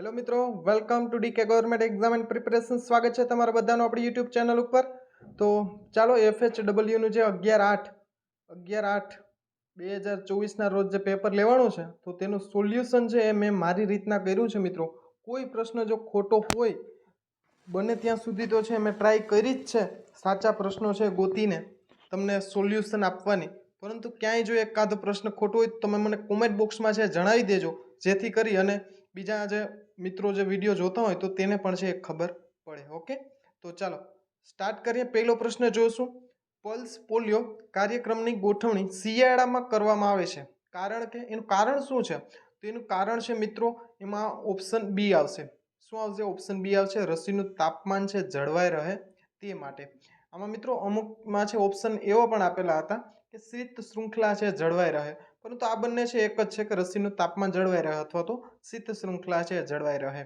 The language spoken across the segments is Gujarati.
હેલો મિત્રો, welcome to DK government exam and preparation. સ્વાગત છે તમારા બધાનું આપણી યુટ્યુબ ચેનલ ઉપર. તો ચાલો FHWનું જે 11/8/2024ના રોજ જે પેપર લેવાનું છે તો તેનું સોલ્યુશન છે એ મેં મારી રીતના કર્યું છે મિત્રો. કોઈ પ્રશ્ન જો ખોટો હોય બને ત્યાં સુધી તો છે મેં ટ્રાય કરી જ છે સાચા પ્રશ્નો છે ગોતીને તમને સોલ્યુશન આપવાની, પરંતુ ક્યાંય જો એકાદો પ્રશ્ન ખોટો હોય તો તમે મને કોમેન્ટ બોક્સમાં છે જણાવી દેજો, જેથી કરી અને બીજા જે મિત્રો જે વિડીયો જોતા હોય તો તેને પણ છે ખબર પડે. ઓકે, તો ચાલો સ્ટાર્ટ કરીએ. પહેલો પ્રશ્ન જોશું. પલ્સ પોલિયો કાર્યક્રમની ગોઠવણી શિયાળામાં કરવામાં આવે છે, કારણ કે એનું કારણ શું છે? તો એનું કારણ છે મિત્રો એમાં ઓપ્શન બી આવશે. શું આવશે? ઓપ્શન બી આવશે, રસીનું તાપમાન છે જળવાઈ રહે તે માટે. આમાં મિત્રો અમુકમાં છે ઓપ્શન એવો પણ આપેલા હતા કે શીત શૃંખલા છે જળવાઈ રહે, પરંતુ આ બંને છે એક જ છે કે રસીનું તાપમાન જળવાઈ રહે અથવા તો શીત શૃંખલા છે જળવાઈ રહે.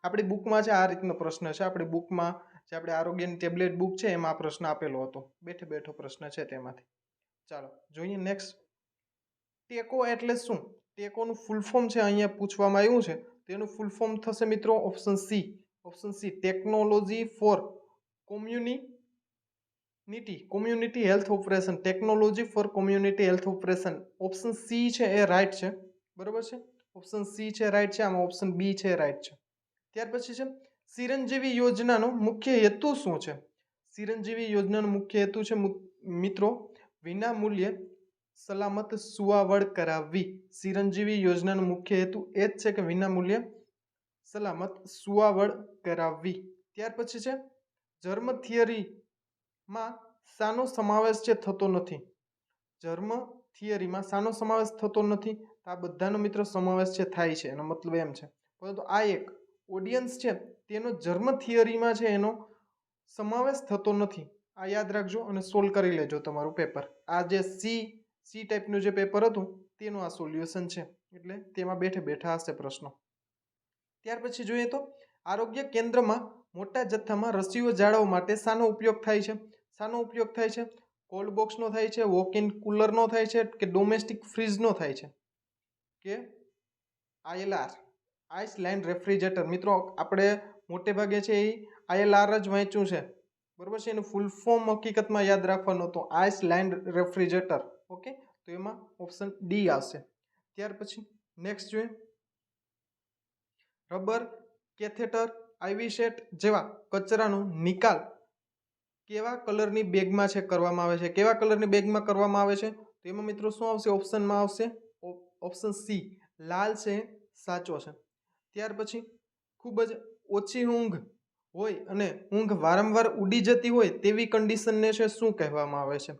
આપણી બુકમાં છે આ રીતનો પ્રશ્ન છે. આપણી બુકમાં જે આપણે આરોગ્યની ટેબ્લેટ બુક છે એમાં આ પ્રશ્ન આપેલો હતો, બેઠો બેઠો પ્રશ્ન છે તેમાંથી. ચાલો જોઈએ નેક્સ્ટ. ટેકો એટલે શું? ટેકોનું ફૂલ ફોર્મ છે અહીંયા પૂછવામાં આવ્યું છે. તેનું ફૂલ ફોર્મ થશે મિત્રો option C. Option C, technology for community health operation. Technology for community health operation. Option C છે એ રાઈટ છે, બરોબર છે. ઓપ્શન સી છે રાઈટ છે, આમાં ઓપ્શન બી છે રાઈટ છે. ત્યાર પછી છે ચિરંજીવી યોજનાનો મુખ્ય હેતુ શું છે? ચિરંજીવી યોજનાનો મુખ્ય હેતુ છે મિત્રો વિના મૂલ્યે સલામત સુવાવડ કરાવવી. ચિરંજીવી યોજનાનો મુખ્ય હેતુ એ જ છે કે વિના મૂલ્યે સલામત સુવાવડ કરાવવી. ત્યાર પછી છે જર્મ થિયરીમાં શાનો સમાવેશ છે થતો નથી? જર્મ થિયરીમાં શાનો સમાવેશ થતો નથી? આ બધાનો મિત્રો સમાવેશ છે થાય છે, એનો મતલબ એમ છે, પરંતુ આ એક ઓડિયન્સ છે તેનો જર્મ થિયરીમાં છે એનો સમાવેશ થતો નથી. આ યાદ રાખજો અને સોલ્વ કરી લેજો તમારું પેપર. આ જે સી ટાઈપનું જે પેપર હતું તેનું આ સોલ્યુશન છે, એટલે તેમાં બેઠે બેઠા હશે પ્રશ્નો. ત્યાર પછી જોઈએ તો આરોગ્ય કેન્દ્રમાં મોટા જથ્થામાં રસીઓ જાળવવા માટે શાનો ઉપયોગ થાય છે? શાનો ઉપયોગ થાય છે? કોલ્ડ બોક્સનો થાય છે, વોક ઇન કુલરનો થાય છે, કે ડોમેસ્ટિક ફ્રીજનો થાય છે, કે ILR આઈસલેન્ડ રેફ્રિજરેટર. મિત્રો આપણે મોટે ભાગે છે એ ILR જ વાંચ્યું છે, બરોબર છે. એનું ફૂલ ફોર્મ હકીકતમાં યાદ રાખવાનું હતું, આઈસલેન્ડ રેફ્રિજરેટર. ઓકે, તો એમાં ઓપ્શન ડી આવશે. ત્યાર પછી નેક્સ્ટ જોઈએ. રબર, કેથેટર, આઈવી સેટ જેવા કચરાનો નિકાલ કેવા કલરની બેગમાં છે કરવામાં આવે છે? કેવા કલરની બેગમાં કરવામાં આવે છે? તો એમાં મિત્રો શું આવશે? ઓપ્શનમાં આવશે ઓપ્શન સી, લાલ છે સાચો છે. ત્યાર પછી ખૂબ જ ઓછી ઊંઘ હોય અને ઊંઘ વારંવાર ઉડી જતી હોય તેવી કન્ડિશનને છે શું કહેવામાં આવે છે?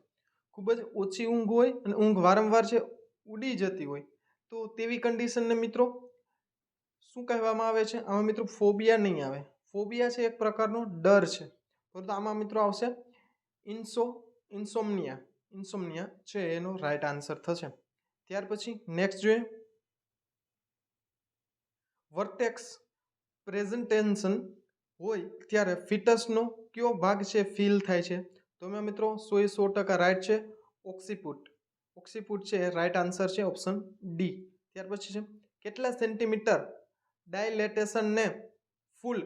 ખૂબ જ ઓછી ઊંઘ હોય અને ઊંઘ વારંવાર છે ઉડી જતી હોય તો તેવી કન્ડિશનને મિત્રો શું કહેવામાં આવે છે? આમાં મિત્રો ફોબિયા નહીં આવે. ફોબિયા છે એક પ્રકારનો ડર છે, પરંતુ આમાં મિત્રો આવશે ઇન્સોમનિયા છે એનો રાઈટ આન્સર થશે. ત્યાર પછી નેક્સ્ટ જોઈએ. વર્ટેક્સ પ્રેઝન્ટેશન હોય ત્યારે ફિટસનો કયો ભાગ છે ફીલ થાય છે? તો એમાં મિત્રો 100% રાઈટ છે, ઓક્સિપુટ છે રાઈટ આન્સર છે, ઓપ્શન ડી. ત્યાર પછી છે કેટલા સેન્ટીમીટર ડાયલેટેશનને ફૂલ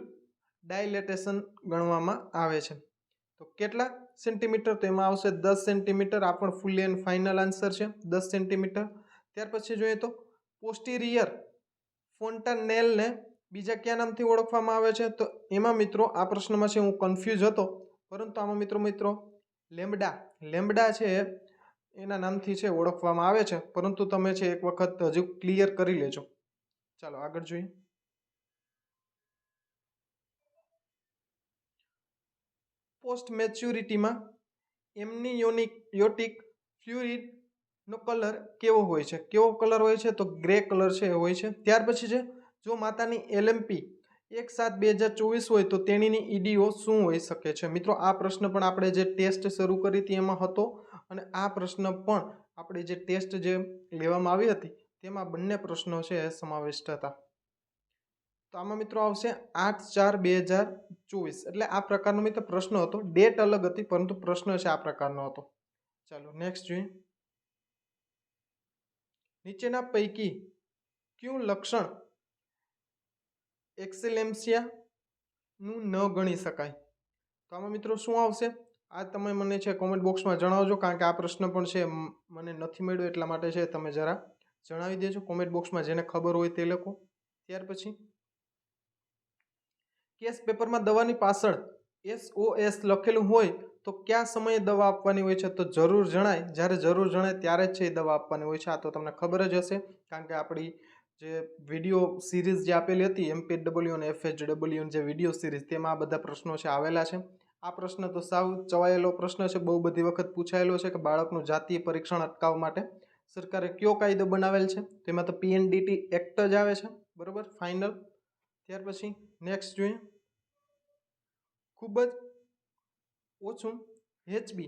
ડાયલેટેશન ગણવામાં આવે છે? તો કેટલા સેન્ટીમીટર? તો એમાં આવશે 10 સેન્ટીમીટર. આ પણ ફૂલ એન્ડ ફાઇનલ આન્સર છે, 10 સેન્ટીમીટર. ત્યાર પછી જોઈએ તો પોસ્ટિરિયર ફોન્ટાનેલને બીજા કયા નામથી ઓળખવામાં આવે છે? તો એમાં મિત્રો આ પ્રશ્નમાં છે હું કન્ફ્યુઝ હતો, પરંતુ આમાં મિત્રો લેમ્બડા છે એના નામથી છે ઓળખવામાં આવે છે, પરંતુ તમે છે એક વખત હજુ ક્લિયર કરી લેજો. ચાલો આગળ જોઈએ. પોસ્ટ મેચ્યુરિટીમાં એમનિયોટિક ફ્લુઇડનો કલર કેવો હોય છે? કેવો કલર હોય છે? તો ગ્રે કલર છે એ હોય છે. ત્યાર પછી છે જો માતાની LMP 1/7/2024 હોય તો તેણીની EDO શું હોઈ શકે છે? મિત્રો આ પ્રશ્ન પણ આપણે જે ટેસ્ટ શરૂ કરી હતી એમાં હતો, અને આ પ્રશ્ન પણ આપણે જે ટેસ્ટ જે લેવામાં આવી હતી તેમાં બંને પ્રશ્નો છે એ સમાવિષ્ટ હતા. તો આમાં મિત્રો આવશે 8/4/2024. એટલે આ પ્રકારનો મિત્રો પ્રશ્ન હતો, ડેટ અલગ હતી પરંતુ પ્રશ્ન છે આ પ્રકારનો હતો. ચાલો નેક્સ્ટ જોઈએ. નીચેના પૈકી કયું લક્ષણ એક્સેલેન્સિયાનું ન ગણી શકાય? તો આમાં મિત્રો શું આવશે? આ તમે મને છે કોમેન્ટ બોક્સમાં જણાવજો, કારણ કે આ પ્રશ્ન પણ છે મને નથી મળ્યો, એટલા માટે છે તમે જરા જણાવી દેજો કોમેન્ટ બોક્સમાં, જેને ખબર હોય તે લખો. ત્યાર પછી કેસ પેપરમાં દવાની પાછળ SOS લખેલું હોય તો કયા સમયે દવા આપવાની હોય છે? તો જરૂર જણાય, જ્યારે જરૂર જણાય ત્યારે જ છે એ દવા આપવાની હોય છે. આ તો તમને ખબર જ હશે, કારણ કે આપણી જે વિડીયો સિરીઝ જે આપેલી હતી MPW અને FHW જે વિડીયો સિરીઝ, તેમાં આ બધા પ્રશ્નો છે આવેલા છે. આ પ્રશ્ન તો સાવ ચવાયેલો પ્રશ્ન છે, બહુ બધી વખત પૂછાયેલો છે કે બાળકનું જાતીય પરીક્ષણ અટકાવવા માટે સરકારે કયો કાયદો બનાવેલ છે? તેમાં તો PNDT એક્ટ જ આવે છે, બરોબર, ફાઇનલ. ત્યાર પછી નેક્સ્ટ જોઈએ, ખૂબ જ ઓછું HB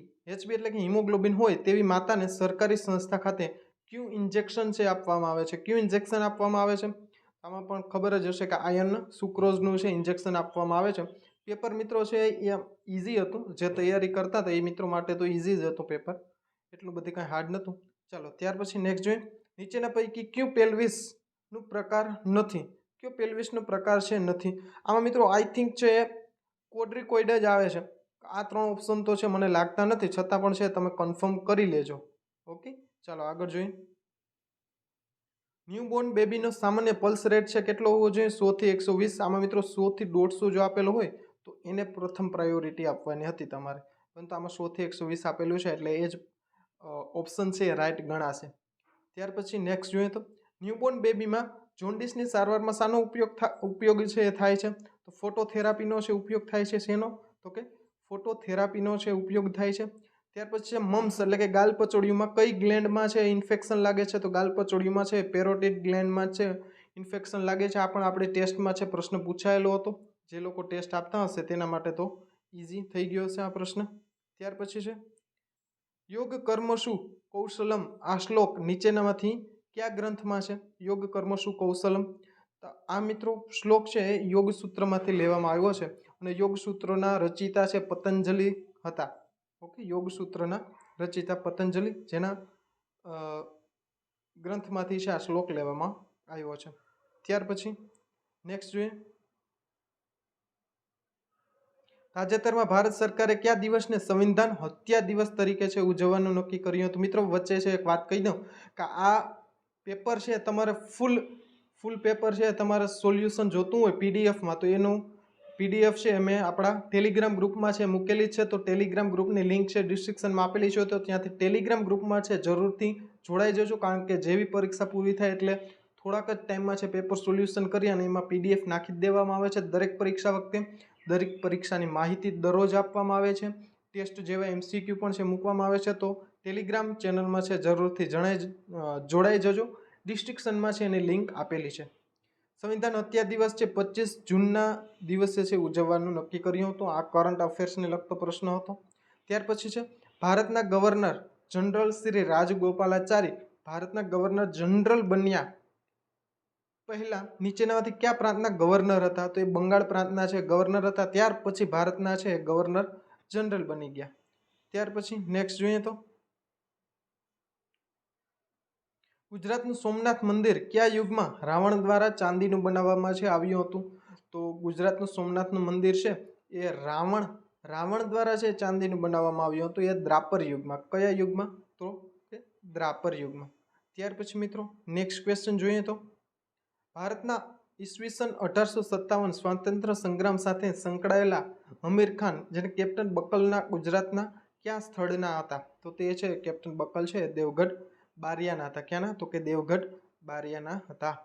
એટલે કે હિમોગ્લોબિન હોય તેવી માતાને સરકારી સંસ્થા ખાતે ક્યું ઇન્જેક્શન છે આપવામાં આવે છે? ક્યું ઇન્જેક્શન આપવામાં આવે છે? આમાં પણ ખબર જ હશે કે આયર્ન સુક્રોઝનું છે ઇન્જેક્શન આપવામાં આવે છે. પેપર મિત્રો છે એ ઇઝી હતું, જે તૈયારી કરતા હતા એ મિત્રો માટે તો ઇઝી જ હતું પેપર, એટલું બધું કાંઈ હાર્ડ નહોતું. ચાલો ત્યાર પછી નેક્સ્ટ જોઈએ, નીચેના પૈકી કયું પેલ્વિસનું પ્રકાર નથી? કયો પેલ્વિસનો પ્રકાર છે નથી? આમાં મિત્રો આઈ થિંક છે ક્વોડ્રિકોઇડ જ આવે છે. આ 3 ઓપ્શન તો છે મને લાગતા નથી, છતાં પણ છે તમે કન્ફર્મ કરી લેજો. ઓકે, ચાલો આગળ જોઈએ. ન્યૂબોર્ન બેબીનો સામાન્ય પલ્સ રેટ છે કેટલો હોવો જોઈએ? 100 થી 120. આમાં મિત્રો 100 થી 150 જો આપેલો હોય તો એને પ્રથમ પ્રાયોરિટી આપવાની હતી તમારે, પરંતુ આમાં 100 થી 120 આપેલું છે એટલે એ જ ઓપ્શન છે એ રાઈટ ગણાશે. ત્યાર પછી નેક્સ્ટ જોઈએ તો ન્યૂબોર્ન બેબીમાં જોન્ડિસની સારવારમાં શાનો ઉપયોગ છે એ થાય છે? તો ફોટોથેરાપીનો છે ઉપયોગ થાય છે. શેનો? તો કે ફોટોથેરાપીનો છે ઉપયોગ થાય છે. ત્યાર પછી છે મમ્સ એટલે કે ગાલપચોડિયુંમાં કઈ ગ્લેન્ડમાં છે ઇન્ફેક્શન લાગે છે? તો ગાલપચોડિયુંમાં છે પેરોટિડ ગ્લેન્ડમાં છે ઇન્ફેક્શન લાગે છે. આ પણ આપણે ટેસ્ટમાં છે પ્રશ્ન પૂછાયેલો હતો, જે લોકો ટેસ્ટ આપતા હશે તેના માટે તો ઇઝી થઈ ગયો છે આ પ્રશ્ન. ત્યાર પછી છે યોગ કર્મસુ કૌશલમ, આ શ્લોક નીચેનામાંથી કયા ગ્રંથમાં છે? યોગ કર્મસુ કૌશલમ, તો આ મિત્રો શ્લોક છે એ યોગ સૂત્રમાંથી લેવામાં આવ્યો છે, અને યોગ સૂત્રોના રચયિતા છે પતંજલિ હતા. ઓકે, યોગ સૂત્રના રચયિતા પતંજલિ, જેના ગ્રંથમાંથી છે આ શ્લોક લેવામાં આવ્યો છે. ત્યાર પછી નેક્સ્ટ જોઈએ, તાજેતરમાં ભારત સરકારે કયા દિવસને સંવિધાન હત્યા દિવસ તરીકે છે ઉજવવાનું નક્કી કર્યું હતું? મિત્રો વચ્ચે છે એક વાત કહી દઉં કે આ પેપર છે તમારે ફૂલ પેપર છે તમારે સોલ્યુશન જોતું હોય પીડીએફમાં, તો એનું PDF છે મેં આપણા ટેલિગ્રામ ગ્રુપમાં છે મૂકેલી છે, તો ટેલિગ્રામ ગ્રુપની લિંક છે ડિસ્ક્રિપ્શનમાં આપેલી છે, તો ત્યાંથી ટેલિગ્રામ ગ્રુપમાં છે જરૂરથી જોડાઈ જજો, કારણ કે જેવી પરીક્ષા પૂરી થાય એટલે થોડાક જ ટાઈમમાં છે પેપર સોલ્યુશન કરી અને એમાં PDF નાખી દેવામાં આવે છે દરેક પરીક્ષા વખતે. દરેક પરીક્ષાની માહિતી દરરોજ આપવામાં આવે છે, ટેસ્ટ જેવા MCQ પણ છે મૂકવામાં આવે છે. તો ટેલિગ્રામ ચેનલમાં છે જરૂરથી જોડાઈ જજો, ડિસ્ક્રિપ્શનમાં છે એની લિંક આપેલી છે. સંવિધાન હત્યા દિવસ છે 25 જૂનના દિવસે છે ઉજવવાનું નક્કી કર્યું હતું. આ કરંટ અફેર્સને લગતો પ્રશ્ન હતો. ત્યાર પછી છે ભારતના ગવર્નર જનરલ શ્રી રાજગોપાલાચારી ભારતના ગવર્નર જનરલ બન્યા પહેલા નીચેનામાંથી કયા પ્રાંતના ગવર્નર હતા? તો એ બંગાળ પ્રાંતના છે ગવર્નર હતા, ત્યાર પછી ભારતના છે ગવર્નર જનરલ બની ગયા. ત્યાર પછી નેક્સ્ટ જોઈએ તો ગુજરાતનું સોમનાથ મંદિર કયા યુગમાં રાવણ દ્વારા ચાંદીનું બનાવવામાં છે આવ્યું હતું? તો ગુજરાતનું સોમનાથનું મંદિર છે એ રાવણ દ્વારા છે ચાંદીનું બનાવવામાં આવ્યું હતું, એ દ્વાપર યુગમાં. કયા યુગમાં? તો કે દ્વાપર યુગમાં. ત્યાર પછી મિત્રો નેક્સ્ટ ક્વેશ્ચન જોઈએ તો ભારતના ઈસવીસન 1857 સ્વાતંત્ર્ય સંગ્રામ સાથે સંકળાયેલા હમીર ખાન, જેને કેપ્ટન બકલના ગુજરાતના કયા સ્થળના હતા? તો તે છે કેપ્ટન બકલ છે દેવગઢ બારિયાના હતા. ક્યાંના? તો કે દેવગઢ બારિયાના હતા.